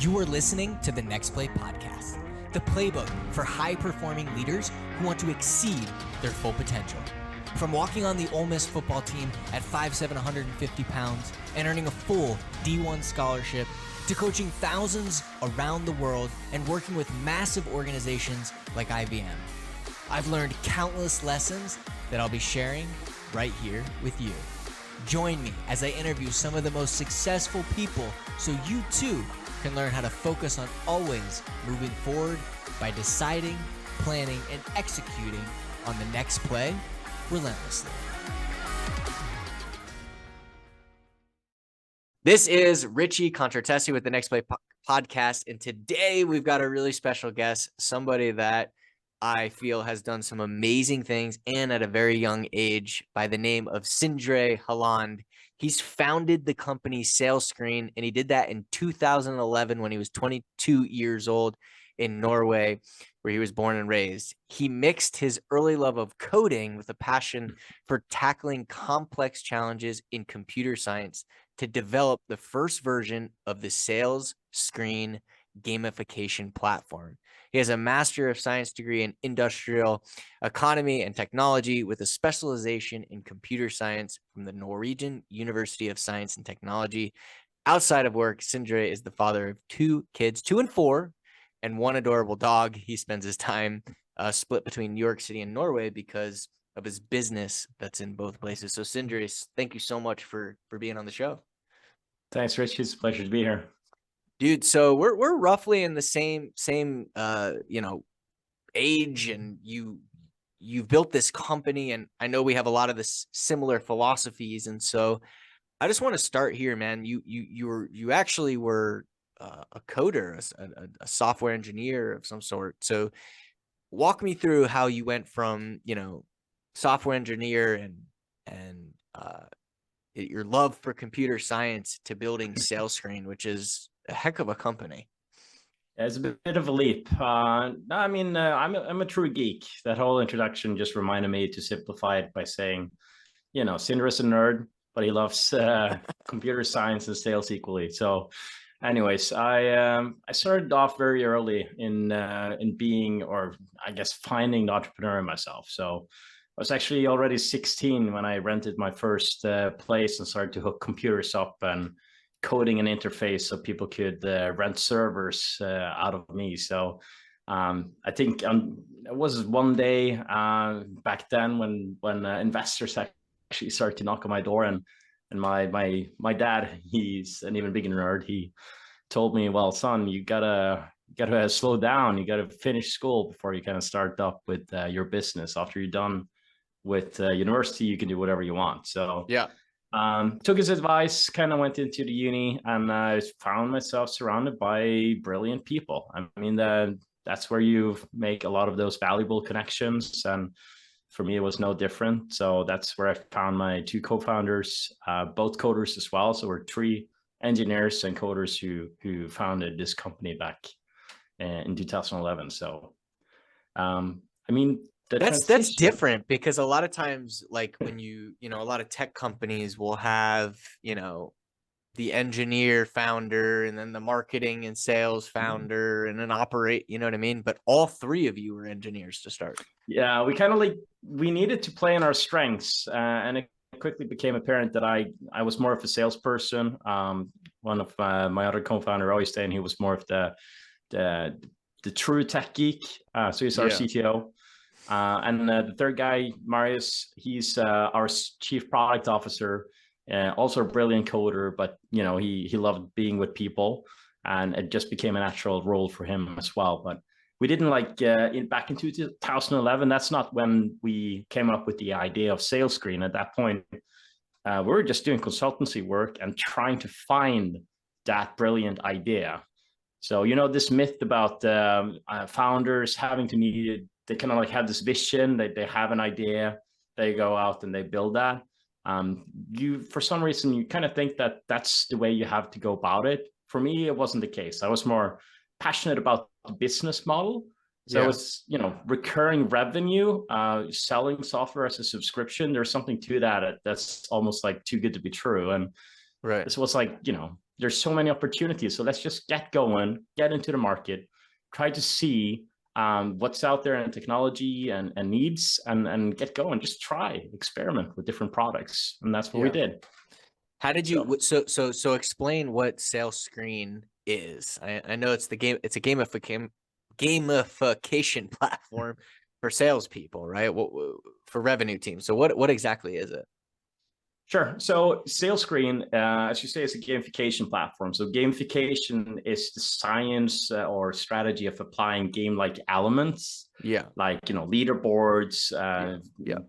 You are listening to the Next Play podcast, the playbook for high-performing leaders who want to exceed their full potential. From walking on the Ole Miss football team at 5'7", 150 pounds and earning a full D1 scholarship, to coaching thousands around the world and working with massive organizations like IBM. I've learned countless lessons that I'll be sharing right here with you. Join me as I interview some of the most successful people so you too can learn how to focus on always moving forward by deciding, planning, and executing on the next play relentlessly. This is Richie Contratesi with the Next Play podcast, and today we've got a really special guest, somebody that I feel has done some amazing things and at a very young age, by the name of Sindre Haaland. He's founded the company Sales Screen, and he did that in 2011 when he was 22 years old in Norway, where he was born and raised. He mixed his early love of coding with a passion for tackling complex challenges in computer science to develop the first version of the Sales Screen gamification platform. He has a Master of Science degree in Industrial Economy and Technology with a specialization in computer science from the Norwegian University of Science and Technology. Outside of work, Sindre is the father of 2 kids, 2 and 4, and 1 adorable dog. He spends his time split between New York City and Norway because of his business that's in both places. So Sindre, thank you so much for being on the show. Thanks, Rich. It's a pleasure to be here. Dude, so we're roughly in the same age, and you've built this company, and I know we have a lot of this similar philosophies, and so I just want to start here, man. You actually were a coder, a software engineer of some sort. So walk me through how you went from software engineer and your love for computer science to building Sales Screen, which is a heck of a company. It's a bit of a leap. I'm a true geek. That whole introduction just reminded me to simplify it by saying, Sindre is a nerd, but he loves computer science and sales equally. So anyways, I started off very early in being, or I guess finding the entrepreneur myself. So I was actually already 16 when I rented my first place and started to hook computers up and coding an interface so people could rent servers out of me. So I think it was one day back then when investors actually started to knock on my door, and my dad, he's an even bigger nerd. He told me, well, son, you gotta slow down. You gotta finish school before you kind of start up with your business. After you're done with university, you can do whatever you want. So yeah. Took his advice, kind of went into the uni, and I found myself surrounded by brilliant people. I mean, that's where you make a lot of those valuable connections. And for me, it was no different. So that's where I found my 2 co-founders, both coders as well. So we're 3 engineers and coders who founded this company back in 2011. So, that's different, because a lot of times, like when a lot of tech companies will have, the engineer founder and then the marketing and sales founder and then operate, you know what I mean? But all 3 of you were engineers to start. Yeah, we needed to play in our strengths, and it quickly became apparent that I was more of a salesperson. One of my other co-founder, Oystein, he was more of the true tech geek. So he's our CTO. And the third guy, Marius, he's our chief product officer, also a brilliant coder, but he loved being with people, and it just became a natural role for him as well. But we didn't back in 2011. That's not when we came up with the idea of Sales Screen. At that point, we were just doing consultancy work and trying to find that brilliant idea. So this myth about founders having to need, they kind of have this vision, they have an idea, they go out and they build that. For some reason, you kind of think that that's the way you have to go about it. For me, it wasn't the case. I was more passionate about the business model. So it's, recurring revenue, selling software as a subscription. There's something to that that's almost like too good to be true. And right. this was like, there's so many opportunities. So let's just get going, get into the market, try to see what's out there in technology and needs, and get going. Just try, experiment with different products, and that's what we did. How did you so explain what Sales Screen is? I know it's a gamification platform for salespeople, right? For revenue teams. So what exactly is it? Sure. So Sales Screen, as you say, is a gamification platform. So gamification is the science or strategy of applying game-like elements, like leaderboards,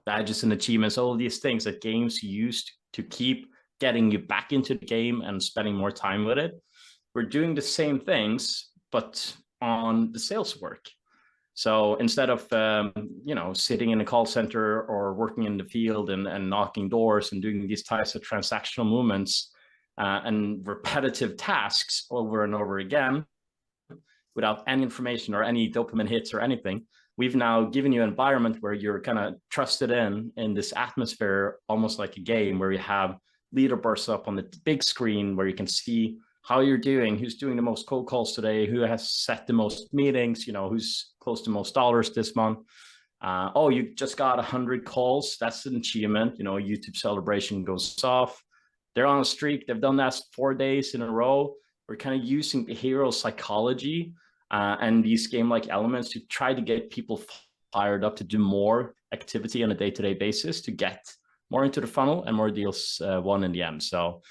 badges and achievements, all of these things that games use to keep getting you back into the game and spending more time with it. We're doing the same things, but on the sales work. So instead of sitting in a call center or working in the field and knocking doors and doing these types of transactional movements and repetitive tasks over and over again without any information or any dopamine hits or anything, we've now given you an environment where you're kind of trusted in this atmosphere, almost like a game, where you have leaderboards up on the big screen where you can see how you're doing, who's doing the most cold calls today, who has set the most meetings, who's close to most dollars this month. Oh, you just got 100 calls. That's an achievement. YouTube celebration goes off. They're on a streak. They've done that 4 days in a row. We're kind of using behavioral psychology and these game-like elements to try to get people fired up to do more activity on a day-to-day basis to get more into the funnel and more deals won in the end. So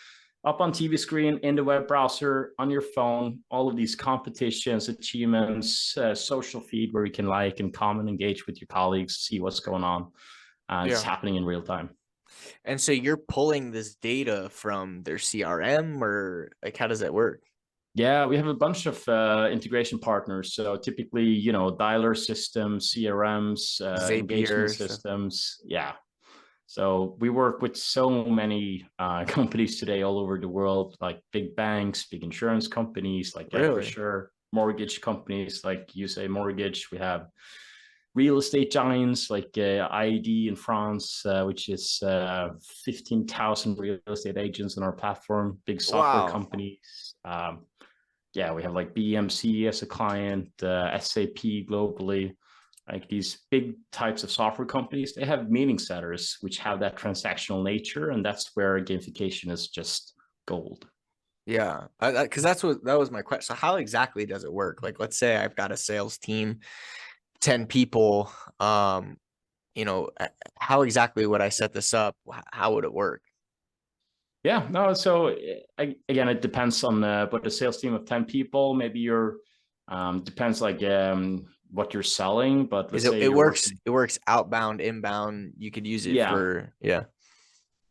up on TV screen, in the web browser, on your phone, all of these competitions, achievements, social feed where you can like and comment, engage with your colleagues, see what's going on. It's happening in real time. And so you're pulling this data from their CRM, or like, how does that work? Yeah, we have a bunch of integration partners. So typically, dialer systems, CRMs, engagement systems. Yeah. So we work with so many companies today all over the world, like big banks, big insurance companies, like sure, mortgage companies like USA Mortgage. We have real estate giants like IED in France, which is 15,000 real estate agents on our platform, big software companies. Yeah, we have like BMC as a client, SAP globally. Like these big types of software companies, they have meeting setters which have that transactional nature, and that's where gamification is just gold. Yeah, because that was my question. So how exactly does it work? Like, let's say I've got a sales team, 10 people. How exactly would I set this up? How would it work? Yeah, no. So again, it depends on but a sales team of 10 people, maybe you're depends like what you're selling, but let's say it works outbound, inbound. You could use it for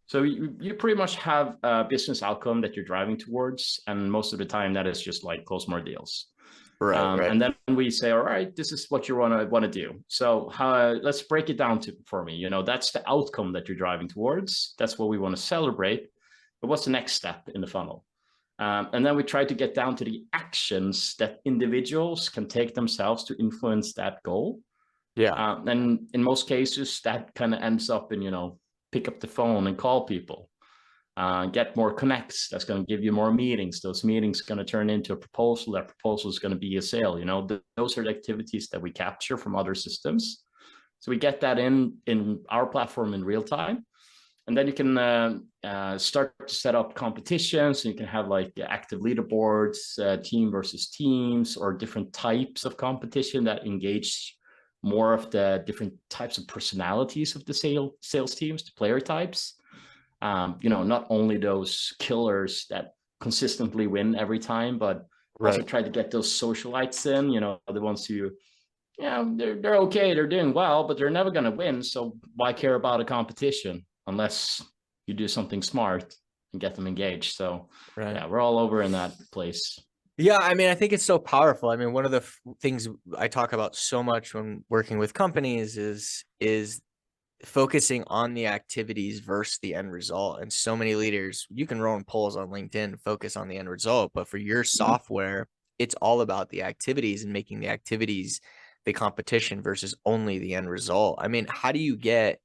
So you pretty much have a business outcome that you're driving towards, and most of the time that is just like close more deals. Right. And then we say, all right, this is what you want to do. So let's break it down for me. That's the outcome that you're driving towards. That's what we want to celebrate. But what's the next step in the funnel? And then we try to get down to the actions that individuals can take themselves to influence that goal. Yeah. And in most cases, that kind of ends up in, pick up the phone and call people, get more connects. That's going to give you more meetings. Those meetings are going to turn into a proposal. That proposal is going to be a sale. Those are the activities that we capture from other systems. So we get that in our platform in real time. And then you can start to set up competitions. And you can have like active leaderboards, team versus teams, or different types of competition that engage more of the different types of personalities of the sales teams, the player types. Not only those killers that consistently win every time, but also try to get those socialites in, the ones who, they're okay, they're doing well, but they're never going to win. So why care about a competition unless you do something smart and get them engaged? So yeah, we're all over in that place. Yeah, I mean, I think it's so powerful. I mean, one of the things I talk about so much when working with companies is focusing on the activities versus the end result. And so many leaders, you can run polls on LinkedIn, focus on the end result, but for your software, it's all about the activities and making the activities the competition versus only the end result. I mean, how do you get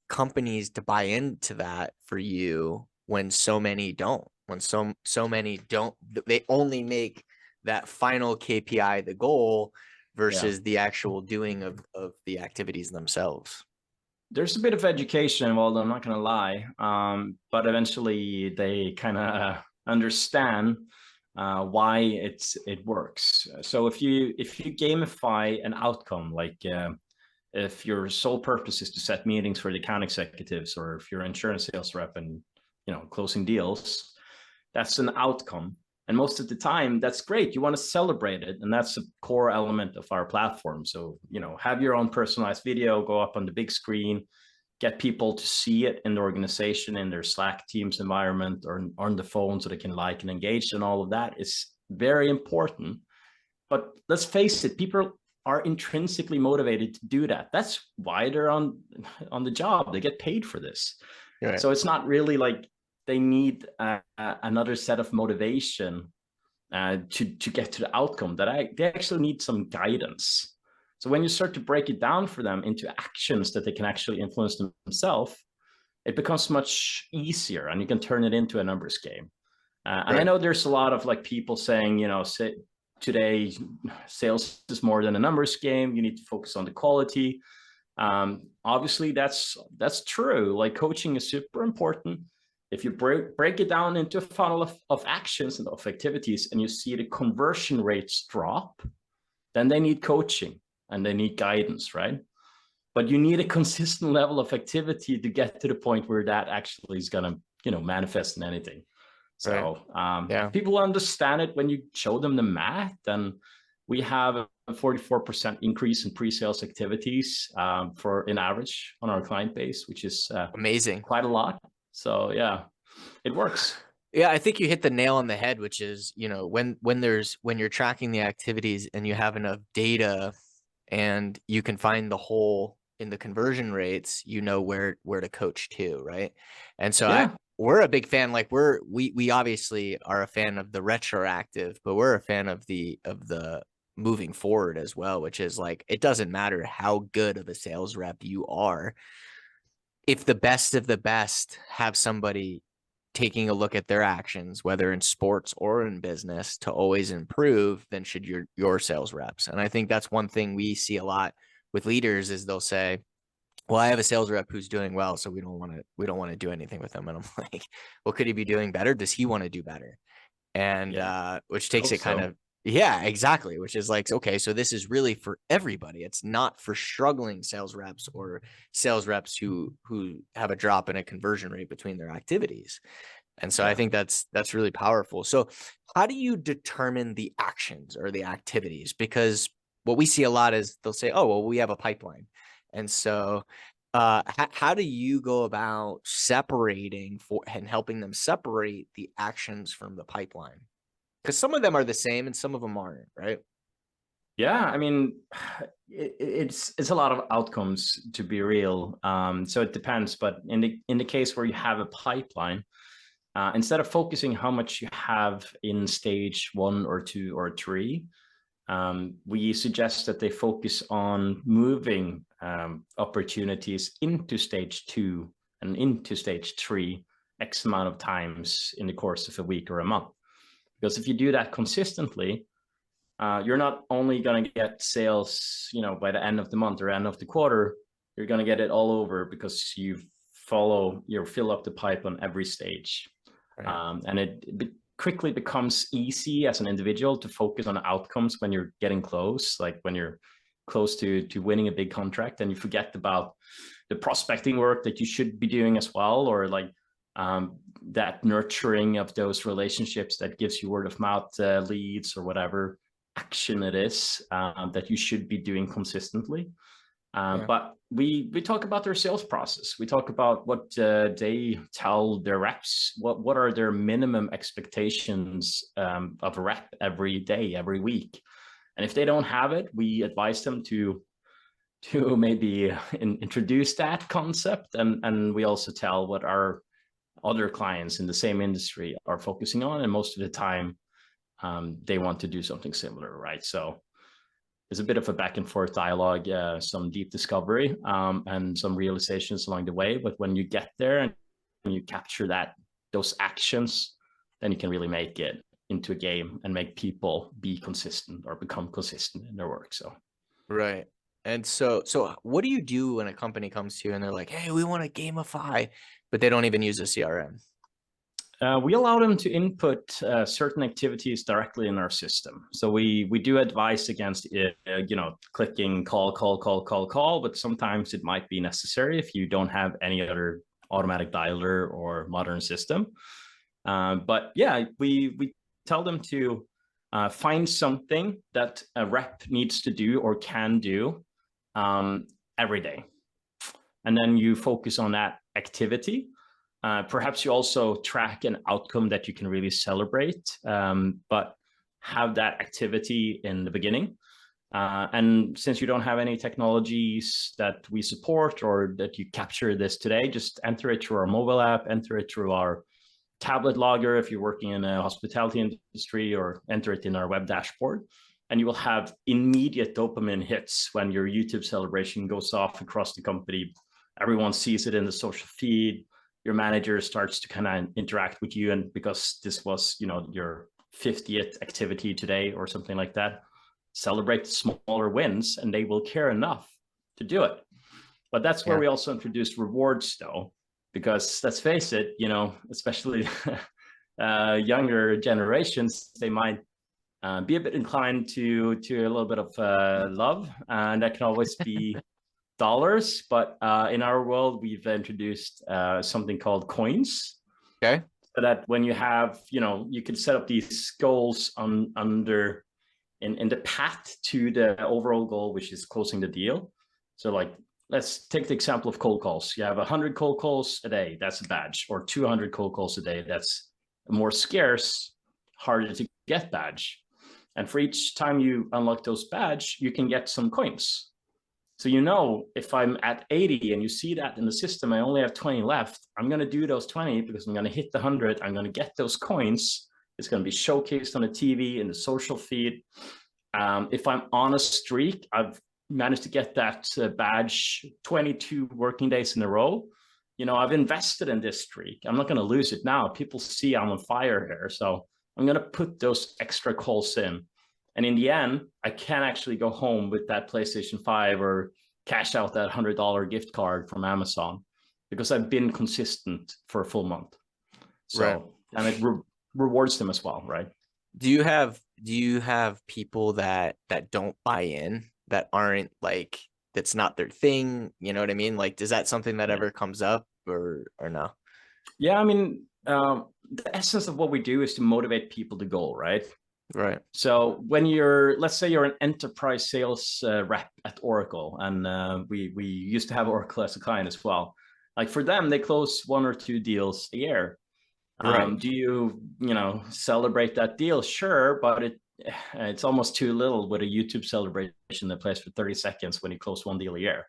companies to buy into that for you? when so many don't, when so many don't, they only make that final KPI the goal Yeah. versus the actual doing of the activities themselves. There's a bit of education involved, I'm not going to lie. But eventually they kind of understand why it works. So if you gamify an outcome, like if your sole purpose is to set meetings for the account executives, or if you're an insurance sales rep and closing deals, that's an outcome. And most of the time, that's great. You want to celebrate it. And that's a core element of our platform. So, have your own personalized video, go up on the big screen, get people to see it in the organization, in their Slack Teams environment, or on the phone, so they can like and engage. And all of that is very important. But let's face it, people are intrinsically motivated to do that. That's why they're on the job. They get paid for this. Right. So it's not really like they need another set of motivation to get to the outcome. They actually need some guidance. So when you start to break it down for them into actions that they can actually influence themselves, it becomes much easier, and you can turn it into a numbers game. And I know there's a lot of like people saying, today sales is more than a numbers game. You need to focus on the quality. Obviously that's true. Like, coaching is super important. If you break it down into a funnel of actions and of activities, and you see the conversion rates drop, then they need coaching and they need guidance, right? But you need a consistent level of activity to get to the point where that actually is going to manifest in anything. So people understand it when you show them the math. And we have a 44% increase in pre-sales activities for in average on our client base, which is amazing, quite a lot. So yeah, it works. Yeah, I think you hit the nail on the head, which is, when you're tracking the activities and you have enough data and you can find the hole in the conversion rates, where to coach to, right? And so we're a big fan. Like, we obviously are a fan of the retroactive, but we're a fan of the moving forward as well, which is like, it doesn't matter how good of a sales rep you are. If the best of the best have somebody taking a look at their actions, whether in sports or in business, to always improve, then should your sales reps. And I think that's one thing we see a lot with leaders, is they'll say, well, I have a sales rep who's doing well, so we don't want to do anything with him. And I'm like, well, could he be doing better? Does he want to do better? And which takes it kind of, yeah, exactly. Which is like, okay, so this is really for everybody. It's not for struggling sales reps or sales reps who have a drop in a conversion rate between their activities. And so I think that's really powerful. So how do you determine the actions or the activities? Because what we see a lot is they'll say, oh, well, we have a pipeline. And so how do you go about separating and helping them separate the actions from the pipeline? Because some of them are the same and some of them aren't, right? Yeah, I mean, it's a lot of outcomes, to be real. So it depends. But in the case where you have a pipeline, instead of focusing how much you have in stage 1 or 2 or 3, we suggest that they focus on moving opportunities into stage 2 and into stage 3 X amount of times in the course of a week or a month. Because if you do that consistently, you're not only going to get sales, by the end of the month or end of the quarter, you're going to get it all over, because you fill up the pipe on every stage. Right. And it quickly becomes easy as an individual to focus on outcomes when you're getting close, like when you're close to winning a big contract, and you forget about the prospecting work that you should be doing as well, or like that nurturing of those relationships that gives you word of mouth leads, or whatever action it is that you should be doing consistently. But we talk about their sales process. We talk about what they tell their reps, what are their minimum expectations of a rep every day, every week. And if they don't have it, we advise them to maybe introduce that concept. And we also tell what our other clients in the same industry are focusing on. And most of the time, they want to do something similar, right? So there's a bit of a back and forth dialogue, some deep discovery, and some realizations along the way. But when you get there and you capture those actions, then you can really make it into a game and make people be consistent or become consistent in their work. So Right. And so what do you do when a company comes to you and they're like, hey, we want to gamify, but they don't even use a CRM? We allow them to input certain activities directly in our system. So we do advise against clicking call, but sometimes it might be necessary if you don't have any other automatic dialer or modern system. But yeah, we tell them to find something that a rep needs to do or can do every day. And then you focus on that activity. Perhaps you also track an outcome that you can really celebrate, but have that activity in the beginning. And since you don't have any technologies that we support or that you capture this today, just enter it through our mobile app, enter it through our tablet logger if you're working in a hospitality industry, or enter it in our web dashboard. And you will have immediate dopamine hits when your YouTube celebration goes off across the company. Everyone sees it in the social feed. Your manager starts to kind of interact with you, and because this was, your 50th activity today or something like that, celebrate smaller wins, and they will care enough to do it. But that's where we also introduced rewards, though, because let's face it, especially younger generations, they might be a bit inclined to a little bit of love, and that can always be dollars. But in our world, we've introduced something called coins. Okay. So that when you have, you can set up these goals in the path to the overall goal, which is closing the deal. So like, let's take the example of cold calls. You have 100 cold calls a day, that's a badge, or 200 cold calls a day, that's a more scarce, harder to get badge. And for each time you unlock those badge, you can get some coins. So if I'm at 80 and you see that in the system, I only have 20 left, I'm going to do those 20 because I'm going to hit the 100. I'm going to get those coins. It's going to be showcased on the TV, in the social feed. If I'm on a streak, I've managed to get that badge 22 working days in a row. I've invested in this streak. I'm not going to lose it now. People see I'm on fire here. So I'm going to put those extra calls in. And in the end, I can actually go home with that PlayStation 5 or cash out that $100 gift card from Amazon because I've been consistent for a full month. So, right. And it rewards them as well, right? Do you have people that don't buy in, that aren't like, that's not their thing? You know what I mean? Like, is that something that ever comes up or no? Yeah, I mean, the essence of what we do is to motivate people to go, right? Right. So when let's say you're an enterprise sales rep at Oracle, and we used to have Oracle as a client as well. Like for them, they close 1 or 2 deals a year. Right. Do you celebrate that deal? Sure, but it's almost too little with a YouTube celebration that plays for 30 seconds when you close 1 deal a year.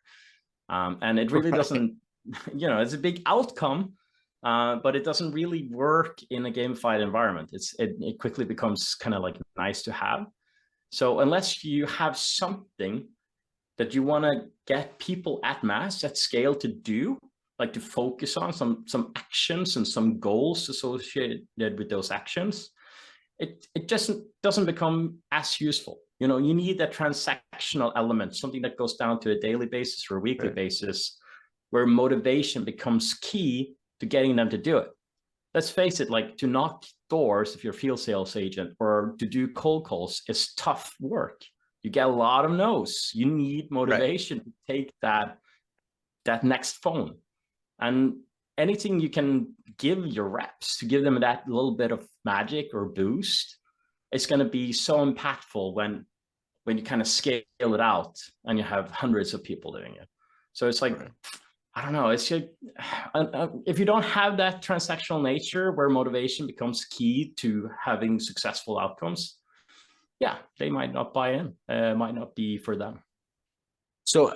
And it really doesn't, it's a big outcome. But it doesn't really work in a gamified environment. It quickly becomes kind of like nice to have. So unless you have something that you want to get people at mass, at scale to do, like to focus on some actions and some goals associated with those actions, it just doesn't become as useful. You need that transactional element, something that goes down to a daily basis or a weekly basis, where motivation becomes key to getting them to do it. Let's face it, like to knock doors if you're a field sales agent or to do cold calls is tough work. You get a lot of no's. You need motivation to take that next phone. And anything you can give your reps to give them that little bit of magic or boost, it's going to be so impactful when you kind of scale it out and you have hundreds of people doing it. So it's like, I don't know. It's like, if you don't have that transactional nature where motivation becomes key to having successful outcomes, yeah, they might not buy in. Might not be for them. So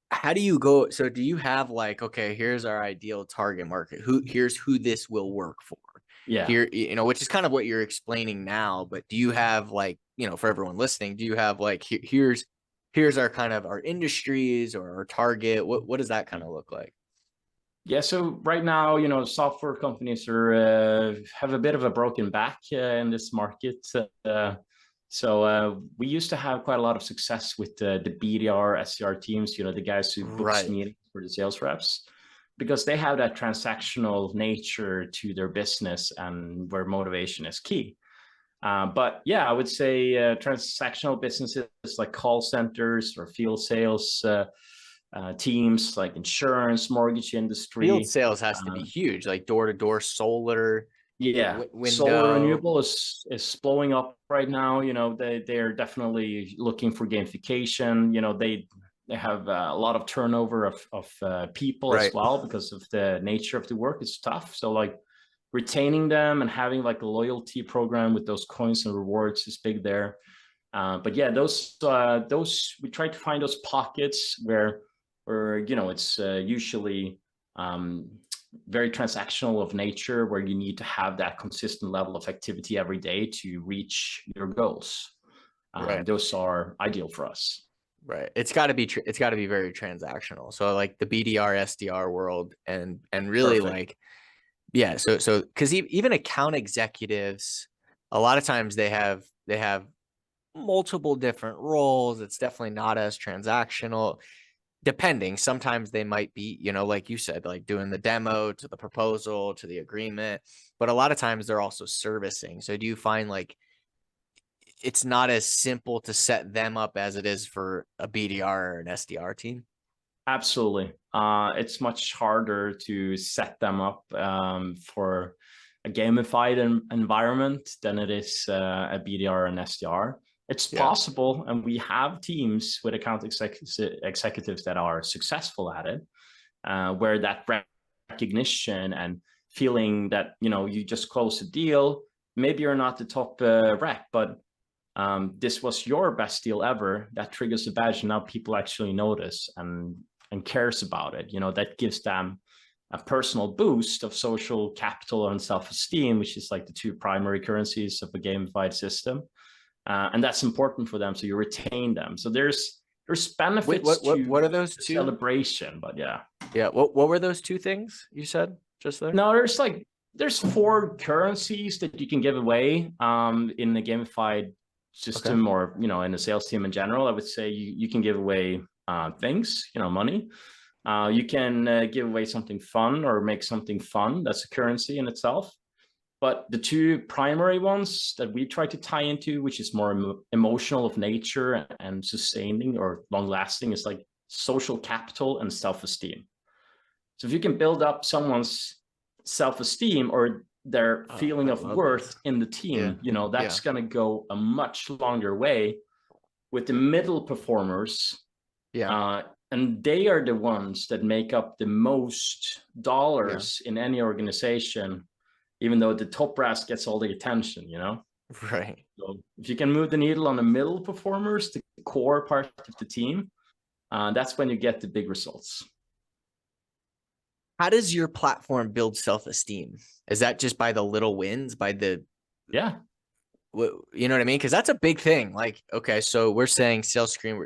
how do you go? So do you have like, okay, here's our ideal target market. Here's who this will work for. Yeah. Here, which is kind of what you're explaining now. But do you have like, for everyone listening, do you have like, here's our kind of our industries or our target? What does that kind of look like? Yeah, so right now, software companies are have a bit of a broken back in this market. We used to have quite a lot of success with the BDR, SDR teams, the guys who books Right. meetings for the sales reps, because they have that transactional nature to their business and where motivation is key. But yeah, I would say transactional businesses like call centers or field sales teams like insurance, mortgage Field industry. sales has to be Um, huge, like door to door solar, yeah, solar window. renewable is blowing up right now. They're definitely looking for gamification. They have a lot of turnover of people as Right. well because of the nature of the work. It's tough. So like retaining them and having like a loyalty program with those coins and rewards is big there. But yeah, those we try to find those pockets where it's usually um, very transactional of nature, where you need to have that consistent level of activity every day to reach your goals. Right. Those are ideal for us. Right. It's got to be it's got to be very transactional. So like the BDR SDR world and really Perfect. like yeah, so cuz even account executives a lot of times they have multiple different roles. It's definitely not as transactional depending. Sometimes they might be, like you said, like doing the demo to the proposal to the agreement, but a lot of times they're also servicing. So do you find like it's not as simple to set them up as it is for a BDR or an SDR team? Absolutely. It's much harder to set them up for a gamified environment than it is a BDR and SDR. It's Yeah. possible, and we have teams with account executives that are successful at it, where that recognition and feeling that you just close a deal. Maybe you're not the top rec, but this was your best deal ever. That triggers a badge, and now people actually notice and cares about it. That gives them a personal boost of social capital and self-esteem, which is like the two primary currencies of a gamified system. And that's important for them. So you retain them. So there's Wait, benefits to what are those the two? celebration, but yeah. Yeah, what were those two things you said just there? No, there's four currencies that you can give away in the gamified Okay. system, or in the sales team in general. I would say you can give away things, money. You can give away something fun or make something fun. That's a currency in itself. But the two primary ones that we try to tie into, which is more emotional of nature and sustaining or long lasting, is like social capital and self-esteem. So if you can build up someone's self-esteem or their Oh, feeling I of love this. worth in the Yeah. team, that's Yeah. going to go a much longer way with the middle performers. Yeah. Uh, and they are the ones that make up the most Yeah. dollars in any organization, even though the top brass gets all the attention. Right. So if you can move the needle on the middle performers, the core part of the team, that's when you get the big results. How does your platform build self-esteem? Is that just by the little wins, by the Yeah. you know what I mean? Because that's a big thing. Like, okay, so we're saying sales screen,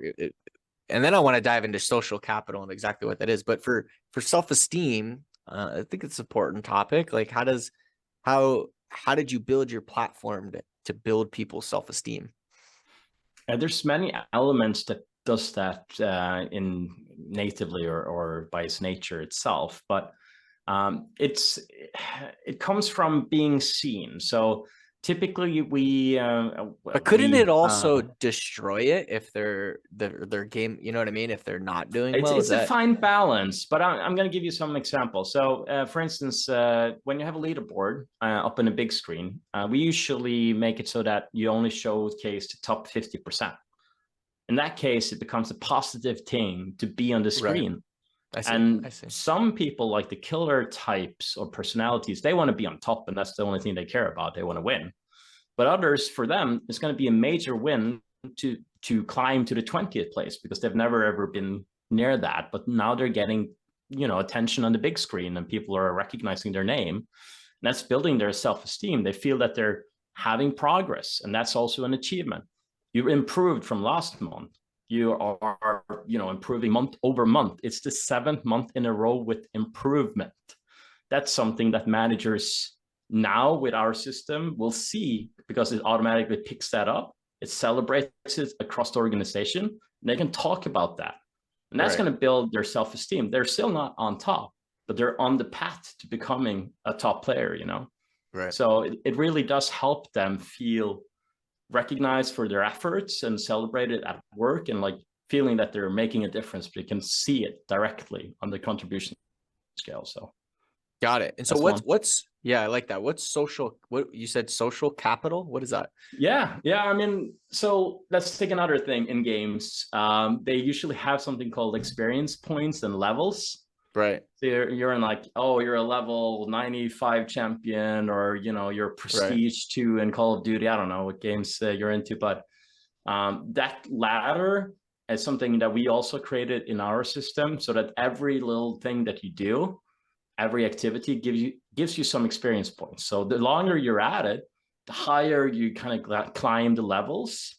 and then I want to dive into social capital and exactly what that is. But for self-esteem, I think it's an important topic. Like, how did you build your platform to build people's self-esteem? There's many elements that does that in natively or by its nature itself, but it comes from being seen. So typically But couldn't it also destroy it if their game, you know what I mean? If they're not doing well, is it's a that fine balance, but I'm going to give you some examples. So, for instance, when you have a leaderboard up in a big screen, we usually make it so that you only showcase the top 50%. In that case, it becomes a positive thing to be on the right? screen. I see. And I see. some people, like the killer types or personalities, they want to be on top, and that's the only thing they care about. They want to win. But others, for them, it's going to be a major win to climb to the 20th place because they've never ever been near that. But now they're getting attention on the big screen, and people are recognizing their name. And that's building their self-esteem. They feel that they're having progress, and that's also an achievement. You improved from last month. you are, improving month over month. It's the 7th month in a row with improvement. That's something that managers now with our system will see, because it automatically picks that up. It celebrates it across the organization, and they can talk about that. And that's going to build their self-esteem. They're still not on top, but they're on the path to becoming a top player, Right. So it really does help them feel recognized for their efforts and celebrated at work, and like feeling that they're making a difference. They can see it directly on the contribution scale. So Got it. And so that's what's yeah, I like that. What's social, what you said, social capital? What is that? Yeah. I mean, so let's take another thing in games. They usually have something called experience points and levels. Right. So you're in like, oh, you're a level 95 champion, or you're prestige 2 in Call of Duty. I don't know what games you're into, but that ladder is something that we also created in our system, so that every little thing that you do, every activity gives you some experience points. So the longer you're at it, the higher you kind of climb the levels.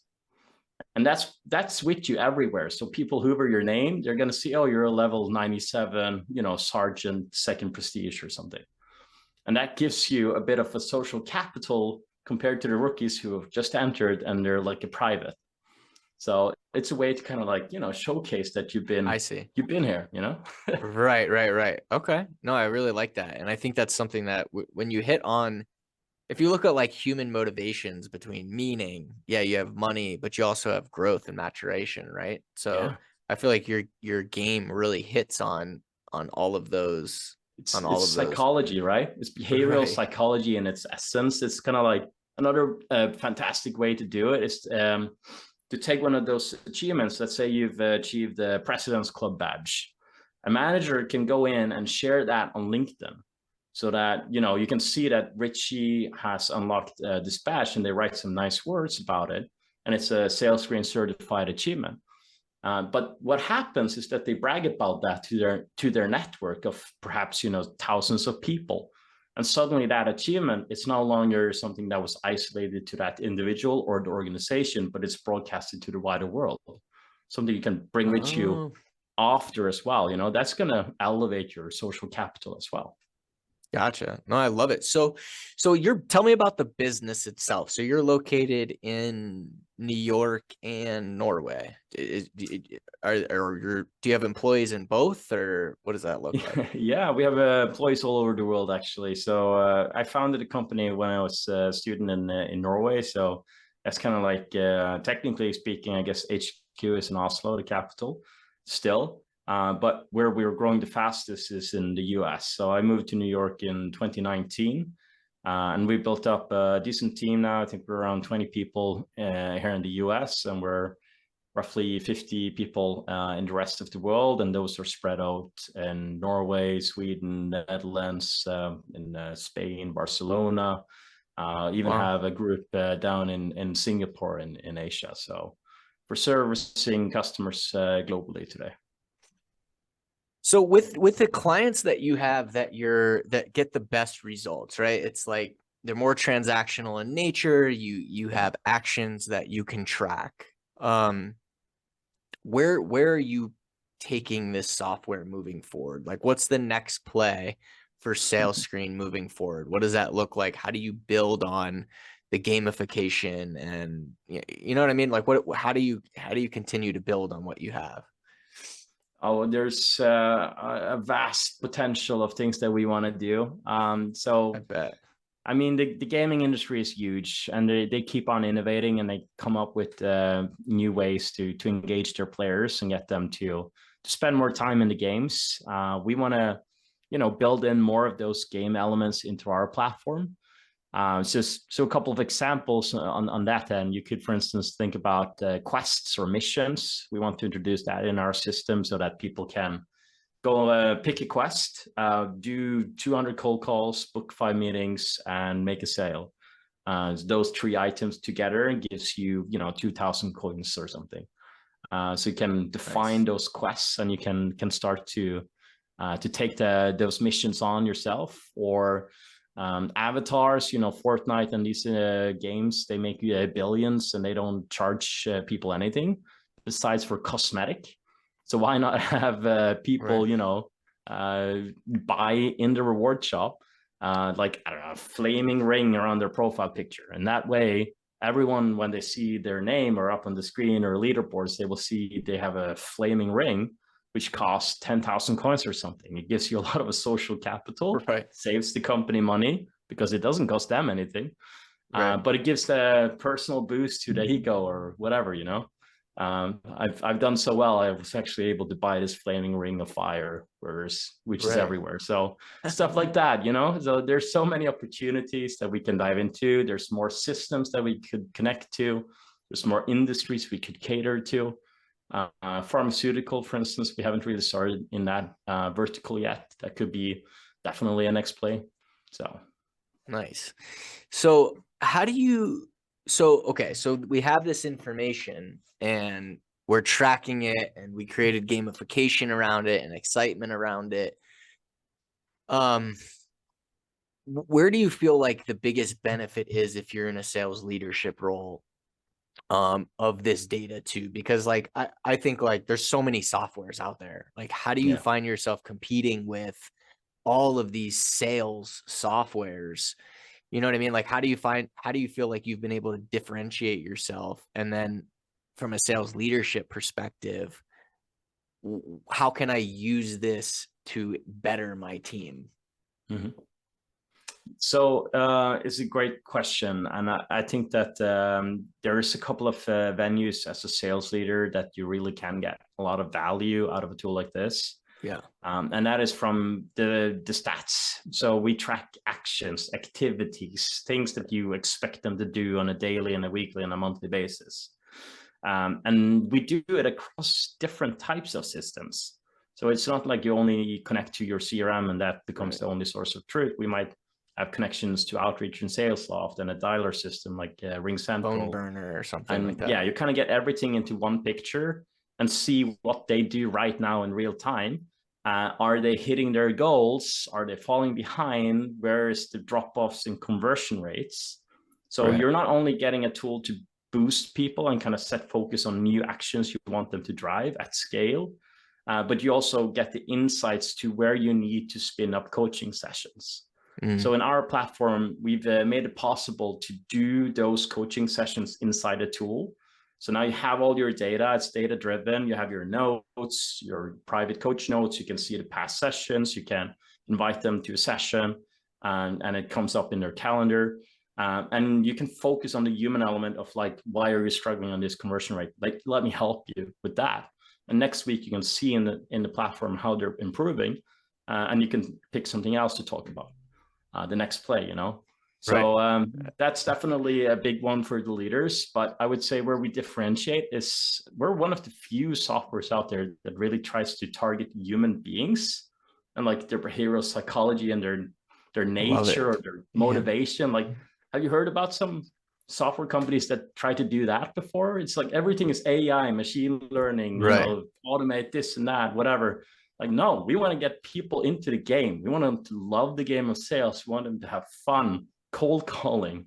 And that's with you everywhere. So people hoover your name, they're going to see, oh, you're a level 97, sergeant 2nd prestige or something. And that gives you a bit of a social capital compared to the rookies who have just entered and they're like a private. So it's a way to kind of like, showcase that you've been here, Right. Okay. No, I really like that. And I think that's something that when you hit on, if you look at like human motivations between meaning, yeah, you have money, but you also have growth and maturation, right? So I feel like your game really hits on all of those, it's psychology, right? It's behavioral psychology in its essence. It's kind of like another fantastic way to do it is to take one of those achievements. Let's say you've achieved the President's Club badge. A manager can go in and share that on LinkedIn, so that you can see that Richie has unlocked this badge, and they write some nice words about it, and it's a Sales Screen certified achievement. But what happens is that they brag about that to their network of perhaps thousands of people, and suddenly that achievement is no longer something that was isolated to that individual or the organization, but it's broadcasted to the wider world. Something you can bring with you after as well. That's going to elevate your social capital as well. Gotcha. No, I love it. So tell me about the business itself. So you're located in New York and Norway. Do you have employees in both, or what does that look like? Yeah, we have employees all over the world, actually. So I founded a company when I was a student in Norway. So that's kind of like, technically speaking, I guess HQ is in Oslo, the capital, still. But where we were growing the fastest is in the US. So I moved to New York in 2019, and we built up a decent team now. I think we're around 20 people here in the US, and we're roughly 50 people in the rest of the world. And those are spread out in Norway, Sweden, the Netherlands, in Spain, Barcelona, even have a group down in Singapore in Asia. So we're servicing customers globally today. So with the clients that you have that get the best results, right? It's like they're more transactional in nature. You have actions that you can track. Where are you taking this software moving forward? Like, what's the next play for Sales Screen moving forward? What does that look like? How do you build on the gamification, and you know what I mean? Like, how do you continue to build on what you have? Oh, there's a vast potential of things that we want to do. So I bet. I mean, the gaming industry is huge, and they keep on innovating, and they come up with new ways to engage their players and get them to spend more time in the games. We want to, build in more of those game elements into our platform. So a couple of examples on that end. You could, for instance, think about quests or missions. We want to introduce that in our system so that people can go pick a quest, do 200 cold calls, book 5 meetings, and make a sale. Those 3 items together gives you, 2,000 coins or something. So you can define those quests, and you can start to take those missions on yourself, or avatars. Fortnite and these games, they make you billions, and they don't charge people anything. besides for cosmetic. So why not have people, Right. you know, buy in the reward shop, like, I don't know, a flaming ring around their profile picture. And that way, everyone, when they see their name or up on the screen or leaderboards, they will see they have a flaming ring, which costs 10,000 coins or something. It gives you a lot of a social capital, Right. saves the company money because it doesn't cost them anything. Right. But it gives the personal boost to the ego or whatever, you know. I've done so well. I was actually able to buy this flaming ring of fire, which is Right. everywhere. So stuff like that, you know. So there's so many opportunities that we can dive into. There's more systems that we could connect to. There's more industries we could cater to. Pharmaceutical, for instance, we haven't really started in that vertical yet. That could be definitely a next play. So Nice. So how do you, so, okay, so we have this information and we're tracking it and we created gamification around it and excitement around it. Where do you feel like the biggest benefit is if you're in a sales leadership role of this data too? Because like I think like there's so many softwares out there. Like how do you yeah. find yourself competing with all of these sales softwares? You know what I mean? Like how do you feel like you've been able to differentiate yourself? And then from a sales leadership perspective, how can I use this to better my team? Mm-hmm. So it's a great question, and I think that there is a couple of venues as a sales leader that you really can get a lot of value out of a tool like this. Yeah. And that is from the stats. So we track actions, activities, things that you expect them to do on a daily and a weekly and a monthly basis. And we do it across different types of systems. So it's not like you only connect to your CRM and that becomes the only source of truth. We might have connections to Outreach and Salesloft and a dialer system like Ring Central. Bone burner or something and like that. yeah, you kind of get everything into one picture and see what they do right now in real time. Are they hitting their goals? Are they falling behind? Where is the drop-offs in conversion rates? So Right. you're not only getting a tool to boost people and kind of set focus on new actions you want them to drive at scale, but you also get the insights to where you need to spin up coaching sessions. So in our platform, we've made it possible to do those coaching sessions inside a tool. So now you have all your data, it's data driven. You have your notes, your private coach notes. You can see the past sessions. You can invite them to a session and it comes up in their calendar. And you can focus on the human element of like, why are you struggling on this conversion rate? Like, let me help you with that. And next week you can see in the platform how they're improving and you can pick something else to talk about. The next play, you know. So that's definitely a big one for the leaders. But I would say where we differentiate is we're one of the few softwares out there that really tries to target human beings and like their behavioral psychology and their nature or their motivation. Like, have you heard about some software companies that try to do that before? It's like everything is AI, machine learning, you know, automate this and that, whatever. Like, no, we want to get people into the game. We want them to love the game of sales. We want them to have fun, cold calling,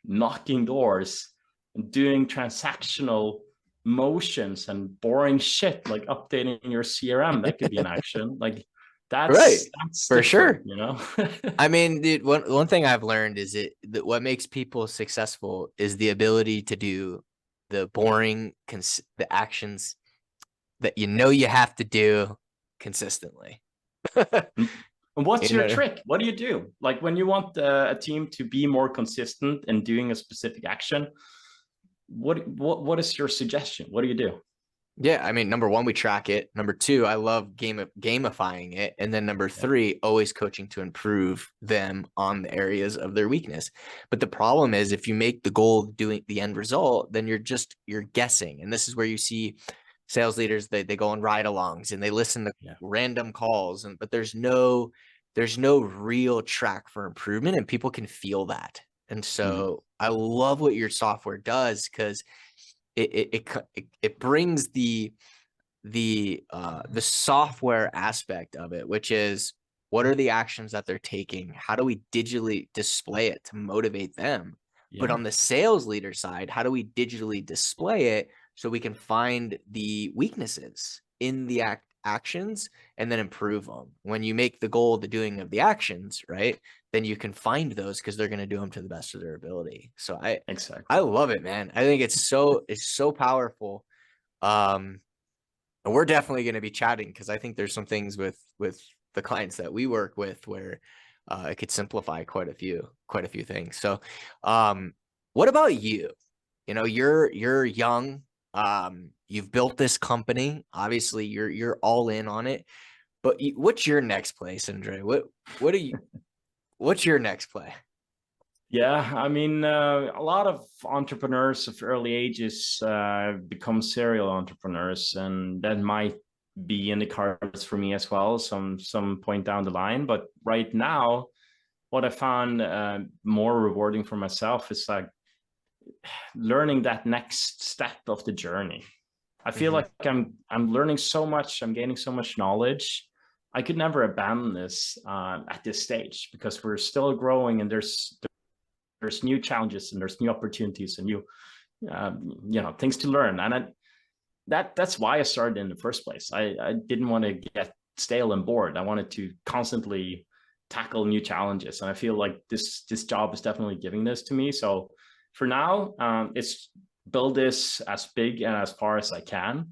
knocking doors, and doing transactional motions and boring shit like updating your CRM. That could be an action. Like that's for sure. You know. I mean, dude, one thing I've learned is that what makes people successful is the ability to do the boring, the actions that you have to do consistently. And what's You your know? trick? What do you do? Like when you want a team to be more consistent in doing a specific action, what is your suggestion? What do you do? Yeah, I mean, number one, we track it. Number two, I love gamifying it. And then number three, always coaching to improve them on the areas of their weakness. But the problem is if you make the goal doing the end result, then you're guessing. And this is where you see sales leaders, they go on ride-alongs and they listen to random calls, but there's no real track for improvement, and people can feel that. And so I love what your software does because it brings the software aspect of it, which is what are the actions that they're taking? How do we digitally display it to motivate them? But on the sales leader side, how do we digitally display it so we can find the weaknesses in the actions and then improve them. When you make the goal the doing of the actions, right, then you can find those because they're going to do them to the best of their ability. So I love it, man. I think it's so powerful. And we're definitely going to be chatting because I think there's some things with the clients that we work with where it could simplify quite a few things. So what about you? You know, you're young. You've built this company. Obviously, you're all in on it. But what's your next play, Sindre? What's your next play? Yeah, I mean, a lot of entrepreneurs of early ages become serial entrepreneurs, and that might be in the cards for me as well, some point down the line. But right now, what I found more rewarding for myself is like learning that next step of the journey. I feel like I'm learning so much, I'm gaining so much knowledge. I could never abandon this at this stage because we're still growing, and there's new challenges, and there's new opportunities, and new things to learn. And that's why I started in the first place. I didn't want to get stale and bored. I wanted to constantly tackle new challenges, and I feel like this job is definitely giving this to me. So for now, it's build this as big and as far as I can.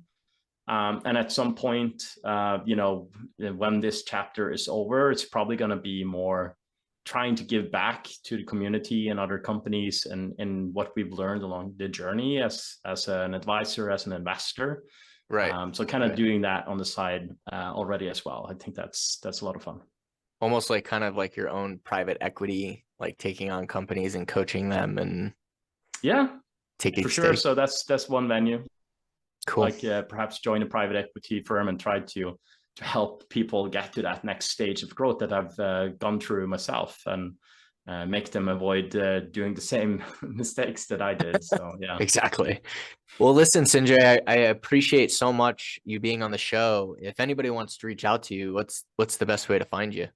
And at some point, when this chapter is over, it's probably going to be more trying to give back to the community and other companies and what we've learned along the journey as an advisor, as an investor. Right. So kind of doing that on the side already as well. I think that's a lot of fun. Almost like kind of like your own private equity, like taking on companies and coaching them and taking for sure. So that's one venue. Cool. Like perhaps join a private equity firm and try to help people get to that next stage of growth that I've gone through myself, and make them avoid doing the same mistakes that I did. So yeah. Exactly. Well, listen, Sindre, I appreciate so much you being on the show. If anybody wants to reach out to you, what's the best way to find you?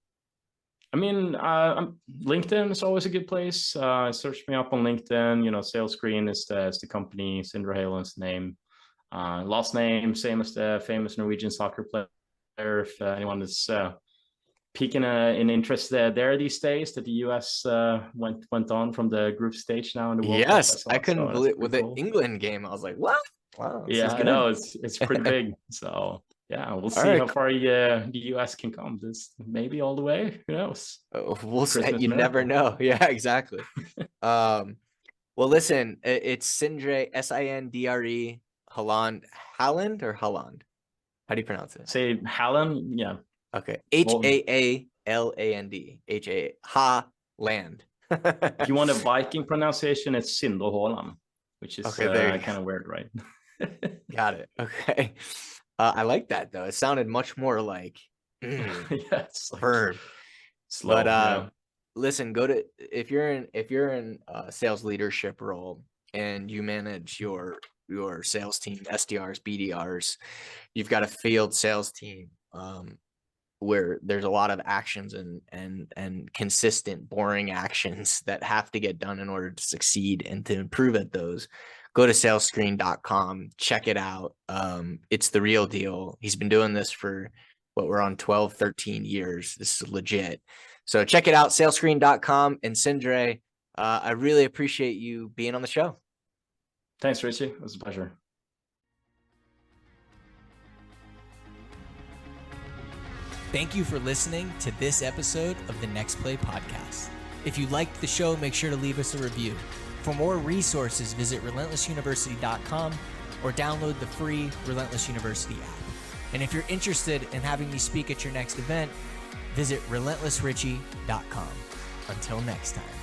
I mean, LinkedIn is always a good place. Search me up on LinkedIn. Sales Screen is the company. Sindre Haaland's name. Last name, same as the famous Norwegian soccer player. If anyone is piquing an interest there these days, that the US went on from the group stage now in the World Cup. Yes, I couldn't believe with the England game. I was like, what? Wow. Yeah, I know it's pretty big. So yeah, we'll see how far the US can come. This maybe all the way. Who knows? We'll see. You never know. Yeah, exactly. Well, listen, it's Sindre, Sindre, Haaland or Haaland? How do you pronounce it? Say Haaland. Yeah. Okay. Haaland. Haaland. If you want a Viking pronunciation, it's Sindre Haaland, which is kind of weird, right? Got it. Okay. I like that though. It sounded much more like firm. Slow. But listen, if you're in a sales leadership role and you manage your sales team, SDRs, BDRs, you've got a field sales team where there's a lot of actions and consistent boring actions that have to get done in order to succeed and to improve at those. Go to salescreen.com, check it out. It's the real deal. He's been doing this for we're on 12, 13 years. This is legit. So check it out, salescreen.com. And Sindre, I really appreciate you being on the show. Thanks, Richie. It was a pleasure. Thank you for listening to this episode of the Next Play podcast. If you liked the show, make sure to leave us a review. For more resources, visit relentlessuniversity.com or download the free Relentless University app. And if you're interested in having me speak at your next event, visit relentlessrichie.com. Until next time.